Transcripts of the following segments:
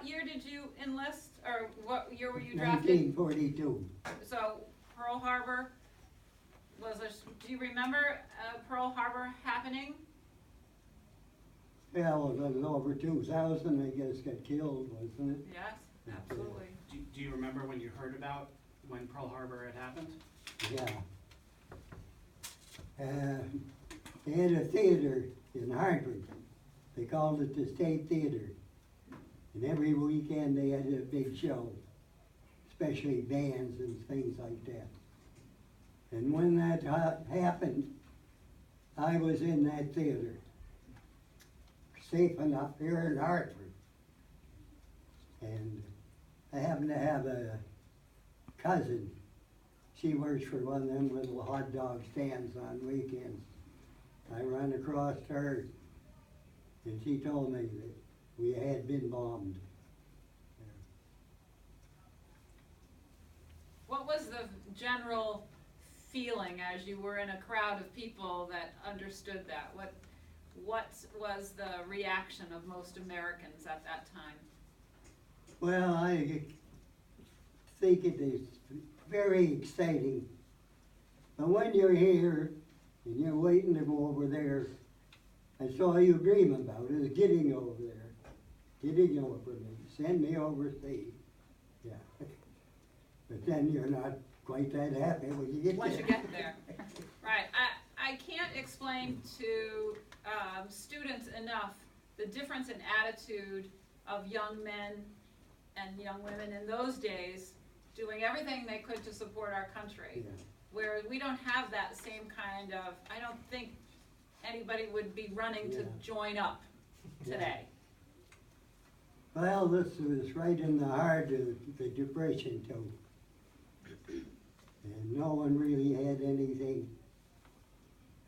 what year did you enlist, or what year were you drafted? 1942. So Pearl Harbor do you remember Pearl Harbor happening? Yeah, well, it was over 2,000, I guess, got killed, wasn't it? Yes, absolutely. Do you remember when you heard about when Pearl Harbor had happened? Yeah. They had a theater in Hartford. They called it the State Theater. And every weekend they had a big show, especially bands and things like that. And when that happened, I was in that theater, safe enough here in Hartford. And I happen to have a cousin. She works for one of them little hot dog stands on weekends. I ran across her, and she told me that we had been bombed. What was the general feeling as you were in a crowd of people that understood that? What was the reaction of most Americans at that time? Well, I think it is very exciting. But when you're here and you're waiting to go over there, that's all you dream about is getting over there. Getting over me. Send me overseas. Yeah. But then you're not quite that happy when you get there. Once you get there. Right. I can't explain to students enough the difference in attitude of young men and young women in those days doing everything they could to support our country. Yeah. Where we don't have that same kind of, I don't think anybody would be running to join up today. Well, this was right in the heart of the Depression too. And no one really had anything.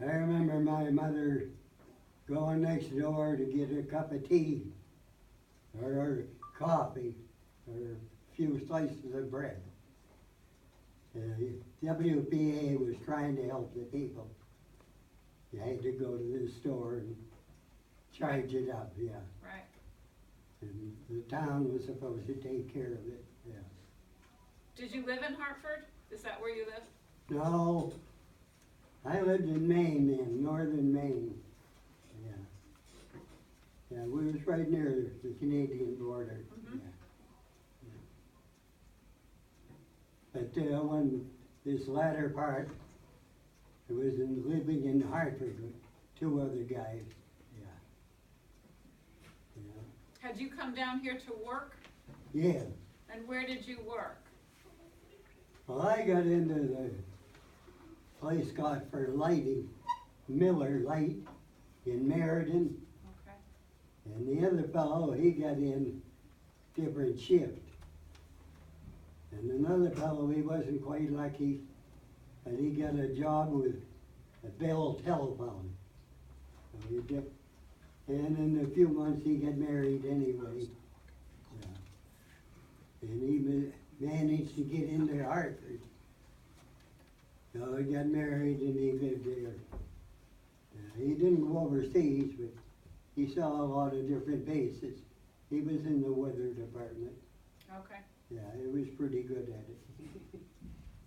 I remember my mother going next door to get a cup of tea or coffee or a few slices of bread. WPA was trying to help the people. You had to go to the store and charge it up, yeah. Right. And the town was supposed to take care of it, yeah. Did you live in Hartford? Is that where you lived? No, I lived in Maine then, northern Maine, yeah. Yeah, we was right near the Canadian border, Mhm. yeah. But when this latter part, I was living in Hartford with two other guys, yeah. Had you come down here to work? Yeah. And where did you work? Well, I got into the place called for lighting, Miller Light in Meriden, Okay. and the other fellow, he got in different shift. And another fellow, he wasn't quite lucky, but he got a job with a Bell Telephone. So he did, and in a few months he got married anyway. Yeah. And he managed to get into Hartford. So he got married and he lived there. He didn't go overseas, but he saw a lot of different bases. He was in the weather department. Okay. Yeah, he was pretty good at it.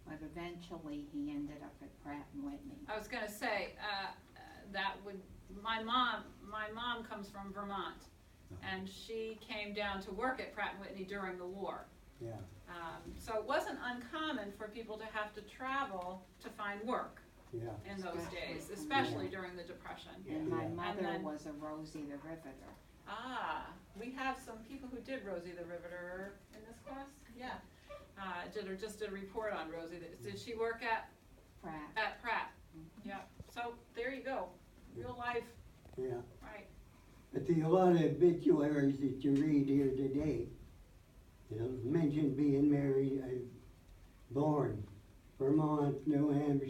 But eventually he ended up at Pratt and Whitney. I was gonna say, my mom comes from Vermont, and she came down to work at Pratt and Whitney during the war. Yeah. So it wasn't uncommon for people to have to travel to find work Yeah. in those Especially- days, especially Yeah. during the Depression. And my Yeah. mother then- was a Rosie the Riveter. Ah, we have some people who did Rosie the Riveter in this class, yeah. Just did a report on Rosie. Did she work at Pratt. Pratt? Yeah, so there you go, real life, Yeah. right. But a lot of obituaries that you read here today, mention being married, born, Vermont, New Hampshire,